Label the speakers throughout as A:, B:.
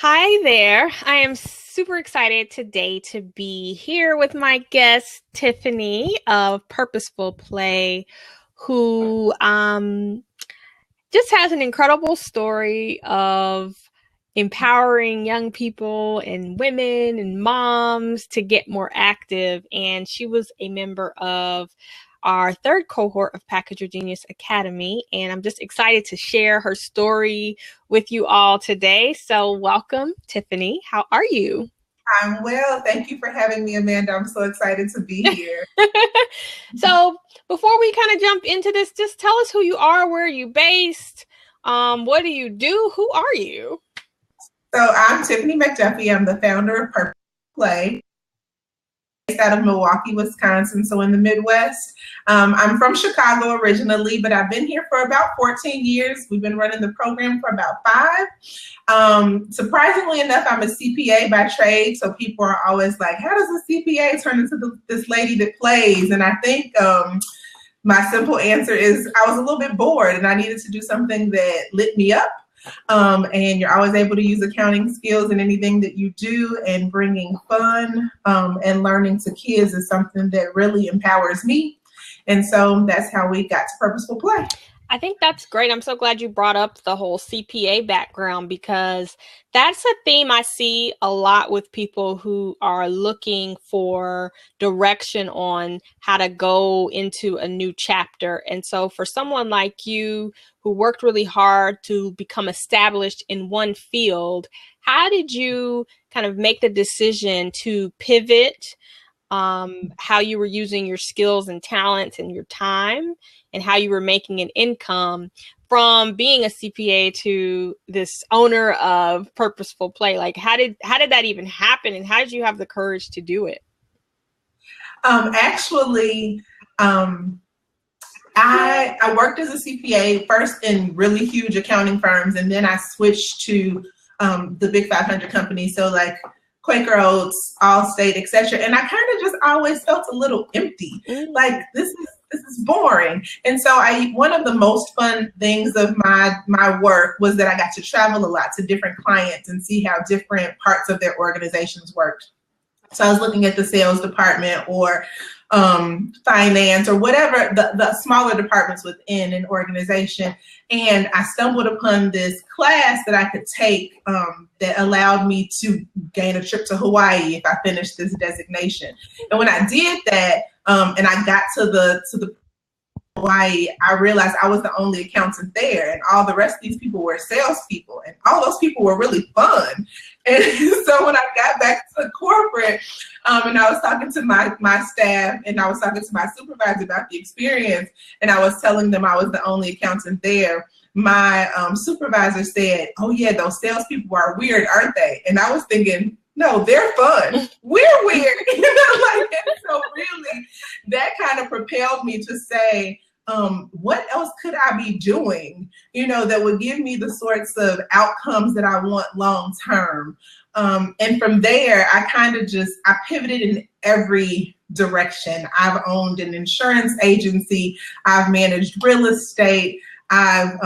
A: Hi there. I am super excited today to be here with my guest, Tiffany of Purposeful Play, who just has an incredible story of empowering young people and women and moms to get more active. And she was a member of our third cohort of Packager Genius Academy. And I'm just excited to share her story with you all today. So welcome, Tiffany. How are you?
B: I'm well. Thank you for having me, Amanda. I'm so excited to be here.
A: So before we kind of jump into this, just tell us who you are, where are you based, what do you do, who are you?
B: So I'm Tiffany McDuffie. I'm the founder of Purposeful Play, based out of Milwaukee, Wisconsin, so in the Midwest. I'm from Chicago originally, but I've been here for about 14 years. We've been running the program for about 5. Surprisingly enough, I'm a CPA by trade, so people are always like, how does a CPA turn into this lady that plays? And I think my simple answer is I was a little bit bored and I needed to do something that lit me up. And you're always able to use accounting skills in anything that you do, and bringing fun and learning to kids is something that really empowers me. And so that's how we got to Purposeful Play.
A: I think that's great. I'm so glad you brought up the whole CPA background, because that's a theme I see a lot with people who are looking for direction on how to go into a new chapter. And so for someone like you who worked really hard to become established in one field, how did you kind of make the decision to pivot, how you were using your skills and talents and your time, and how you were making an income from being a CPA to this owner of Purposeful Play? Like, how did that even happen, and how did you have the courage to do it?
B: Actually, I worked as a CPA first in really huge accounting firms, and then I switched to the big 500 companies. So like Quaker Oats, Allstate, etc. And I kind of just always felt a little empty. Like this is boring. And so one of the most fun things of my work was that I got to travel a lot to different clients and see how different parts of their organizations worked. So I was looking at the sales department or finance or whatever, the smaller departments within an organization. And I stumbled upon this class that I could take that allowed me to gain a trip to Hawaii if I finished this designation. And when I did that, and I got to the Hawaii, I realized I was the only accountant there, and all the rest of these people were salespeople, and all those people were really fun. And so when I got back to corporate, and I was talking to my staff, and I was talking to my supervisor about the experience, and I was telling them I was the only accountant there, my supervisor said, "Oh yeah, those salespeople are weird, aren't they?" And I was thinking, no, they're fun. We're weird. Like, and so really that kind of propelled me to say, what else could I be doing, that would give me the sorts of outcomes that I want long term. And from there, I pivoted in every direction. I've owned an insurance agency. I've managed real estate. I've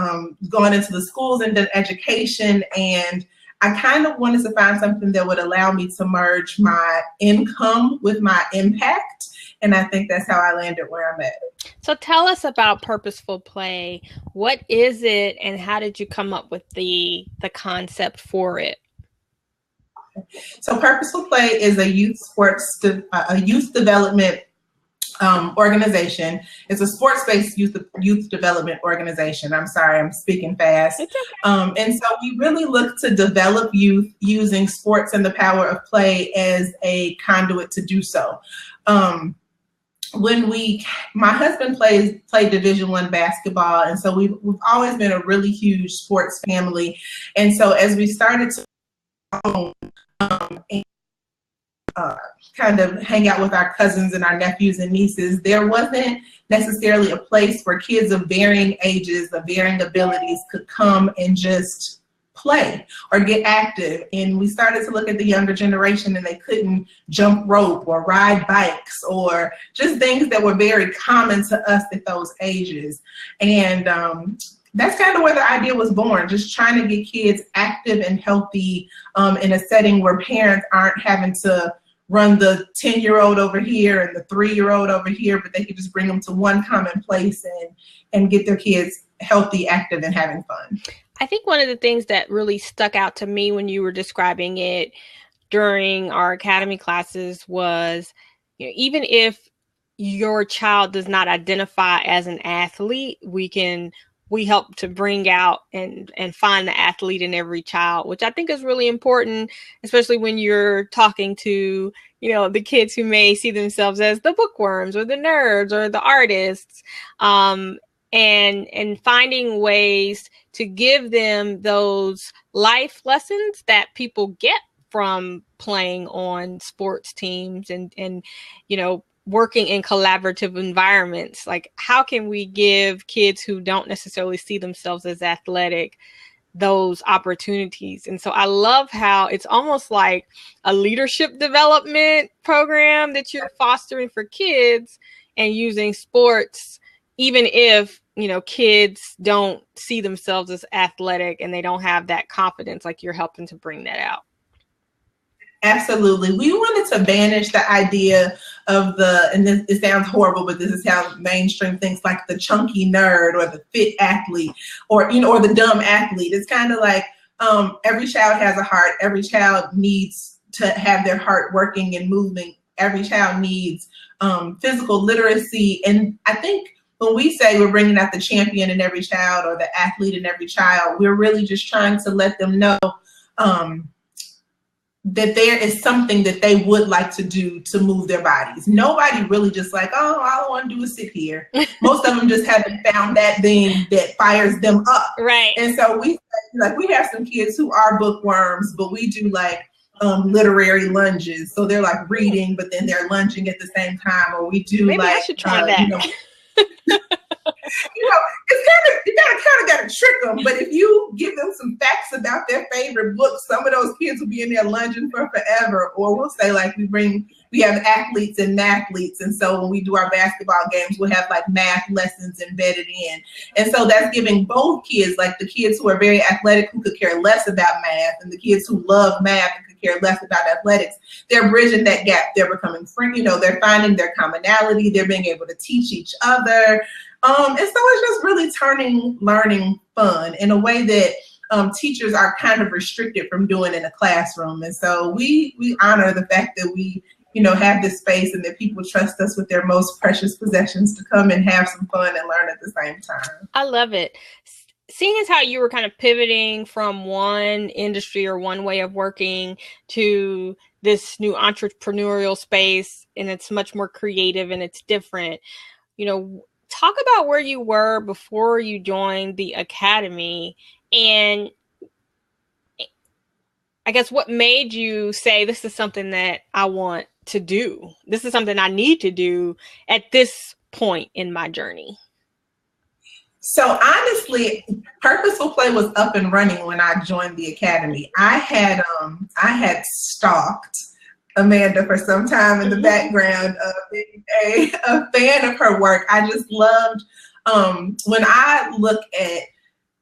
B: gone into the schools and done education, and I kind of wanted to find something that would allow me to merge my income with my impact. And I think that's how I landed where I'm at.
A: So tell us about Purposeful Play. What is it, and how did you come up with the concept for it?
B: So Purposeful Play is a youth development organization. It's a sports-based youth development organization. I'm sorry, I'm speaking fast.
A: It's okay.
B: And so we really look to develop youth using sports and the power of play as a conduit to do so. My husband played Division I basketball, and so we've always been a really huge sports family. And so as we started to kind of hang out with our cousins and our nephews and nieces, there wasn't necessarily a place where kids of varying ages, of varying abilities could come and just play or get active. And we started to look at the younger generation, and they couldn't jump rope or ride bikes or just things that were very common to us at those ages. And that's kind of where the idea was born, just trying to get kids active and healthy in a setting where parents aren't having to run the 10-year-old over here and the 3-year-old over here, but they could just bring them to one common place and get their kids healthy, active, and having fun.
A: I think one of the things that really stuck out to me when you were describing it during our academy classes was, you know, even if your child does not identify as an athlete, we help to bring out and find the athlete in every child, which I think is really important, especially when you're talking to, you know, the kids who may see themselves as the bookworms or the nerds or the artists, and finding ways to give them those life lessons that people get from playing on sports teams and you know, working in collaborative environments. Like, how can we give kids who don't necessarily see themselves as athletic those opportunities? And so I love how it's almost like a leadership development program that you're fostering for kids and using sports, even if, you know, kids don't see themselves as athletic and they don't have that confidence, like you're helping to bring that out.
B: Absolutely. We wanted to banish the idea of and this, it sounds horrible, but this is how mainstream thinks, like the chunky nerd or the fit athlete or, you know, or the dumb athlete. It's kind of like every child has a heart. Every child needs to have their heart working and moving. Every child needs physical literacy. And I think when we say we're bringing out the champion in every child or the athlete in every child, we're really just trying to let them know that there is something that they would like to do to move their bodies. Nobody really just like, oh, all I want to do is sit here. Most of them just haven't found that thing that fires them up.
A: Right.
B: And so we have some kids who are bookworms, but we do like literary lunges. So they're like reading, but then they're lunging at the same time. Or we do
A: maybe I should try that.
B: You know, it's kind of, you gotta trick them. But if you give them some facts about their favorite books, some of those kids will be in there lunging for forever. Or we'll say like we have athletes and mathletes, and so when we do our basketball games, we'll have like math lessons embedded in. And so that's giving both kids, like the kids who are very athletic who could care less about math, and the kids who love math and could care less about athletics. They're bridging that gap. They're becoming friends. You know, they're finding their commonality. They're being able to teach each other. And so it's just really turning learning fun in a way that teachers are kind of restricted from doing in a classroom. And so we honor the fact that we, you know, have this space and that people trust us with their most precious possessions to come and have some fun and learn at the same time.
A: I love it. Seeing as how you were kind of pivoting from one industry or one way of working to this new entrepreneurial space, and it's much more creative and it's different, you know, talk about where you were before you joined the academy, and I guess what made you say, this is something that I want to do. This is something I need to do at this point in my journey.
B: So honestly, Purposeful Play was up and running when I joined the academy. I had stalked Amanda for some time in the background, being a fan of her work. I just loved when I look at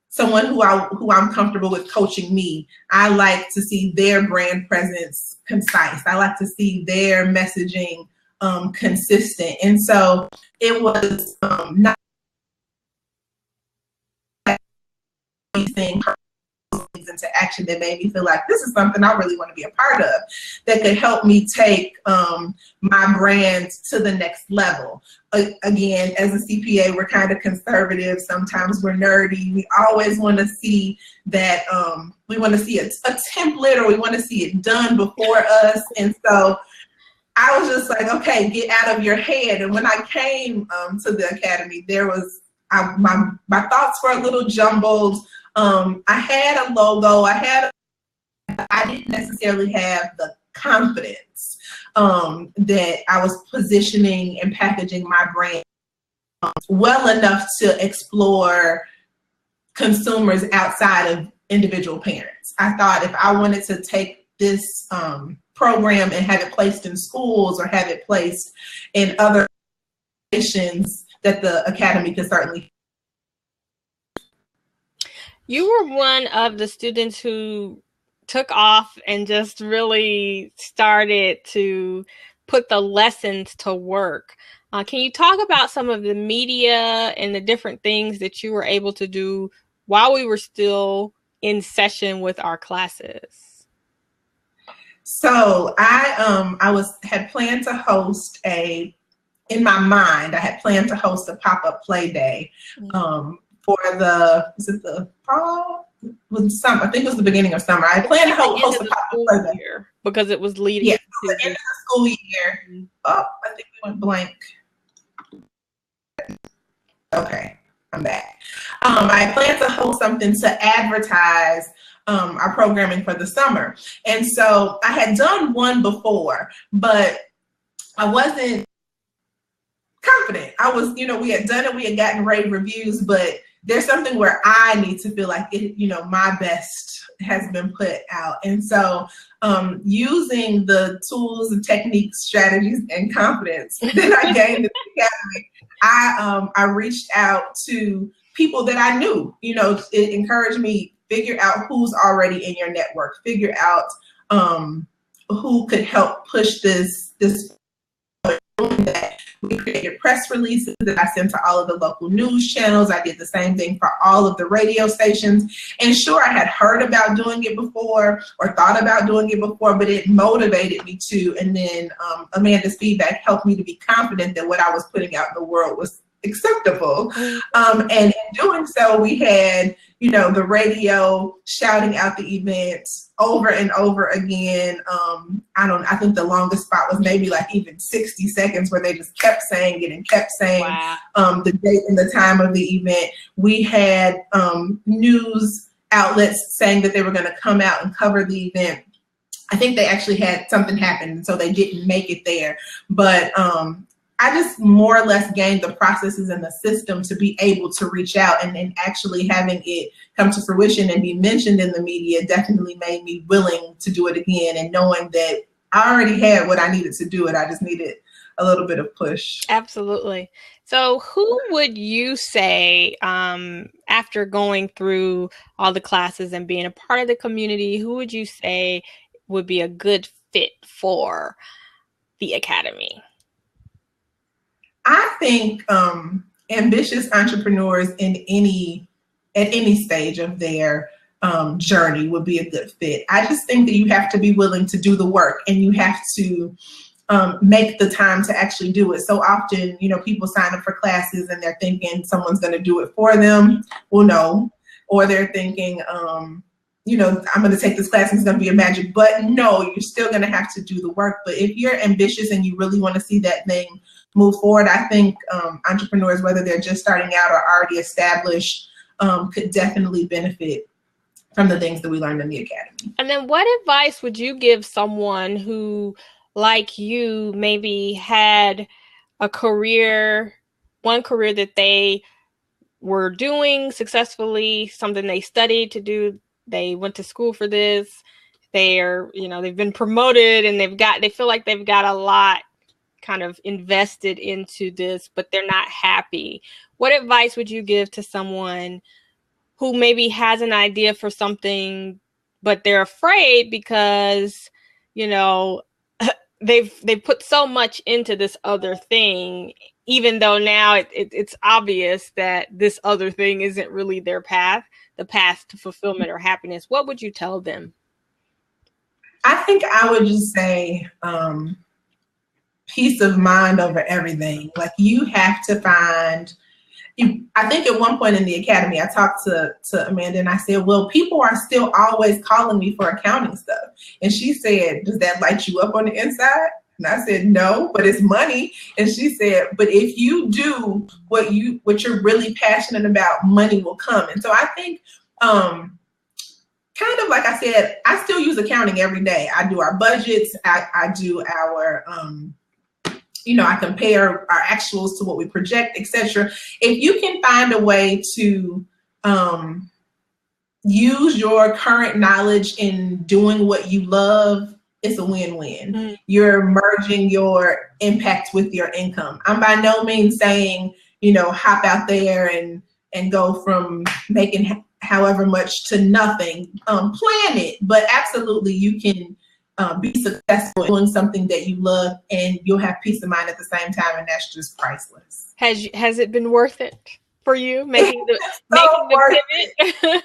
B: someone who I'm comfortable with coaching me, I like to see their brand presence concise. I like to see their messaging consistent. And so it was not things into action that made me feel like this is something I really want to be a part of, that could help me take my brand to the next level. Again, as a CPA, we're kind of conservative. Sometimes we're nerdy. We always want to see that, we want to see a template, or we want to see it done before us. And so I was just like, okay, get out of your head. And when I came to the academy, there was, my thoughts were a little jumbled. I had a logo. I didn't necessarily have the confidence that I was positioning and packaging my brand well enough to explore consumers outside of individual parents. I thought if I wanted to take this program and have it placed in schools or have it placed in other organizations, that the academy could certainly.
A: You were one of the students who took off and just really started to put the lessons to work. Can you talk about some of the media and the different things that you were able to do while we were still in session with our classes?
B: So I had planned to host in my mind, I had planned to host a pop-up play day for was it the fall? Was summer? I think it was the beginning of summer. I planned to host a pop-up play day
A: because it was leading
B: to the end of the school year. Oh, I think we went blank. Okay, I'm back. I planned to host something to advertise our programming for the summer. And so I had done one before, but I wasn't confident. I was, we had done it, we had gotten rave reviews, but there's something where I need to feel like it, my best has been put out. And so using the tools and techniques, strategies, and confidence that I gained in the academy, I reached out to people that I knew. It encouraged me, figure out who's already in your network, figure out who could help push this. We created press releases that I sent to all of the local news channels. I did the same thing for all of the radio stations. And sure, I had heard about doing it before or thought about doing it before, but it motivated me to. And then Amanda's feedback helped me to be confident that what I was putting out in the world was acceptable. And in doing so, we had, the radio shouting out the events over and over again. I think the longest spot was maybe like even 60 seconds where they just kept saying it and kept saying the date and the time of the event. We had news outlets saying that they were going to come out and cover the event. I think they actually had something happen, so they didn't make it there. But I just more or less gained the processes and the system to be able to reach out, and then actually having it come to fruition and be mentioned in the media definitely made me willing to do it again, and knowing that I already had what I needed to do it. I just needed a little bit of push.
A: Absolutely. So who would you say, after going through all the classes and being a part of the community, who would you say would be a good fit for the academy?
B: I think ambitious entrepreneurs at any stage of their journey would be a good fit. I just think that you have to be willing to do the work, and you have to make the time to actually do it. So often, people sign up for classes and they're thinking someone's going to do it for them. Well, no. Or they're thinking, I'm going to take this class and it's going to be a magic. But no, you're still going to have to do the work. But if you're ambitious and you really want to see that thing move forward, I think entrepreneurs, whether they're just starting out or already established, could definitely benefit from the things that we learned in the academy.
A: And then what advice would you give someone who, like you, maybe had one career that they were doing successfully, something they studied to do, they went to school for this, they've been promoted and they feel like they've got a lot kind of invested into this, but they're not happy. What advice would you give to someone who maybe has an idea for something, but they're afraid because, they've put so much into this other thing, even though now it's obvious that this other thing isn't really their path, the path to fulfillment or happiness? What would you tell them?
B: I think I would just say, peace of mind over everything. Like, you have to find, I think at one point in the academy, I talked to Amanda and I said, well, people are still always calling me for accounting stuff. And she said, does that light you up on the inside? And I said, no, but it's money. And she said, but if you do what you're really passionate about, money will come. And so I think, kind of like I said, I still use accounting every day. I do our budgets. I do our, I compare our actuals to what we project, etc. If you can find a way to use your current knowledge in doing what you love, it's a win-win. Mm-hmm. You're merging your impact with your income. I'm by no means saying, hop out there and and go from making however much to nothing. Plan it, but absolutely you can be successful doing something that you love, and you'll have peace of mind at the same time, and that's just priceless.
A: Has it been worth it for you making the pivot?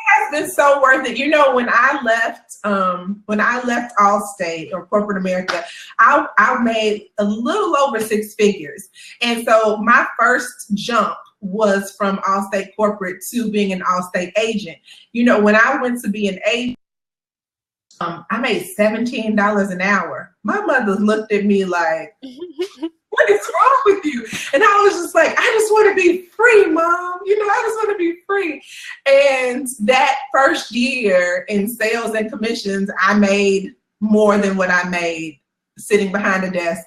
B: Has been so worth it. You know, when I left Allstate or corporate America, I made a little over 6 figures. And so my first jump was from Allstate corporate to being an Allstate agent. You know, when I went to be an agent, I made $17 an hour. My mother looked at me like, what is wrong with you? And I was just like, I just want to be free, Mom. You know, I just want to be free. And that first year in sales and commissions, I made more than what I made sitting behind a desk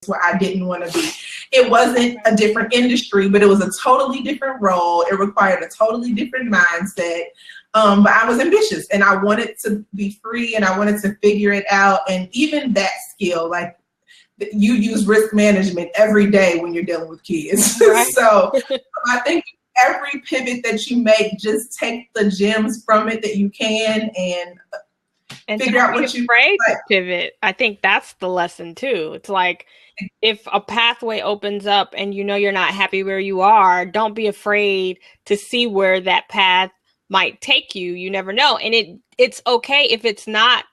B: where I didn't want to be. It wasn't a different industry, but it was a totally different role. It required a totally different mindset. But I was ambitious and I wanted to be free and I wanted to figure it out. And even that skill, like, you use risk management every day when you're dealing with kids. Right. So I think every pivot that you make, just take the gems from it that you can and figure out what you
A: afraid to pivot. I think that's the lesson too. It's like, if a pathway opens up and you know you're not happy where you are, don't be afraid to see where that path might take you. You never know. And it's okay if it's not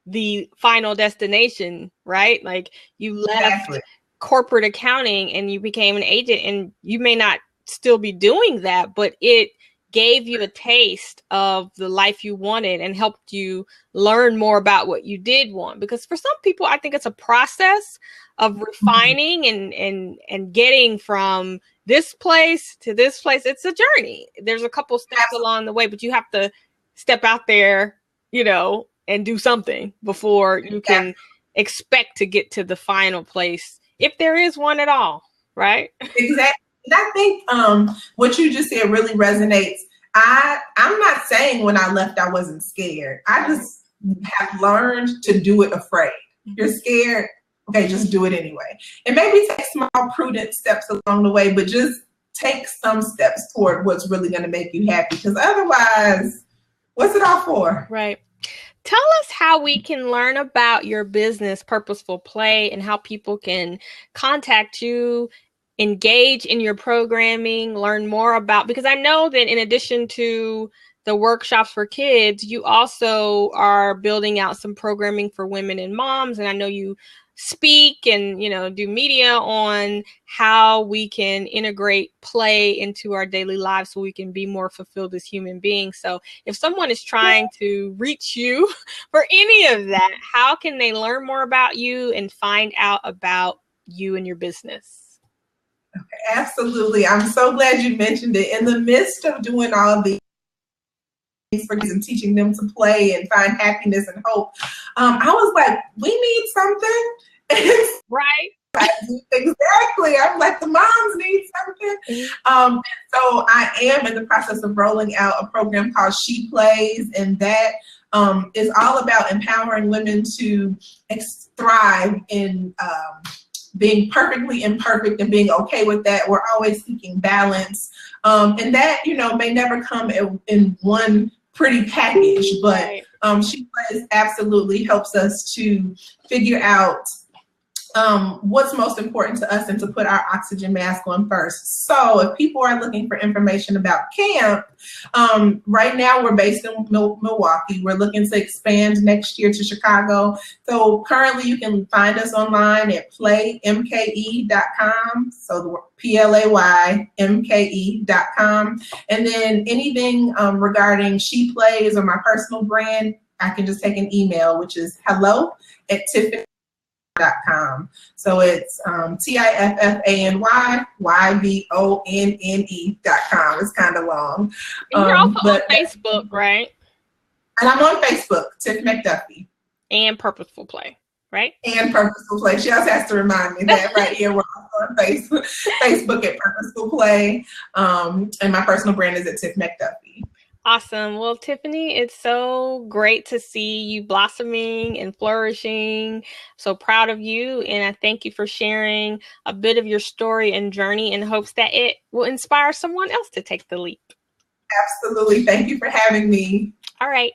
A: the final destination, right? Like, you left corporate accounting and you became an agent, and you may not still be doing that, but it gave you a taste of the life you wanted and helped you learn more about what you did want. Because for some people, I think it's a process of refining and getting from this place to this place. It's a journey. There's a couple steps along the way, but you have to step out there, you know, and do something before you can expect to get to the final place, if there is one at all, right?
B: Exactly. And I think what you just said really resonates. I'm not saying when I left I wasn't scared. I just have learned to do it afraid. You're scared, okay, just do it anyway. And maybe take small, prudent steps along the way, but just take some steps toward what's really going to make you happy. Because otherwise, what's it all for?
A: Right. Tell us how we can learn about your business, Purposeful Play, and how people can contact you, engage in your programming, learn more about, because I know that in addition to the workshops for kids, you also are building out some programming for women and moms. And I know you speak and, you know, do media on how we can integrate play into our daily lives so we can be more fulfilled as human beings. So if someone is trying to reach you for any of that, how can they learn more about you and find out about you and your business?
B: Okay, absolutely. I'm so glad you mentioned it. In the midst of doing all of these for kids and teaching them to play and find happiness and hope, I was like, we need something.
A: Right.
B: Exactly. I'm like, the moms need something. So I am in the process of rolling out a program called She Plays, and that is all about empowering women to thrive in being perfectly imperfect and being okay with that. We're always seeking balance. And that, you know, may never come in one pretty package, but She Plays absolutely helps us to figure out what's most important to us and to put our oxygen mask on first. So if people are looking for information about camp, right now we're based in Milwaukee. We're looking to expand next year to Chicago. So currently you can find us online at playmke.com. So the playmke.com. And then anything regarding She Plays or my personal brand, I can just take an email, which is hello@tiffany.com. So it's TIFFANYYVONNE.com. It's kind of long.
A: And you're also on Facebook, right?
B: And I'm on Facebook, Tiff McDuffie.
A: And Purposeful Play, right?
B: And Purposeful Play. She also has to remind me that right here. We're also on Facebook at Purposeful Play. And my personal brand is at Tiff McDuffie.
A: Awesome. Well, Tiffany, it's so great to see you blossoming and flourishing. So proud of you. And I thank you for sharing a bit of your story and journey in hopes that it will inspire someone else to take the leap.
B: Absolutely. Thank you for having me.
A: All right.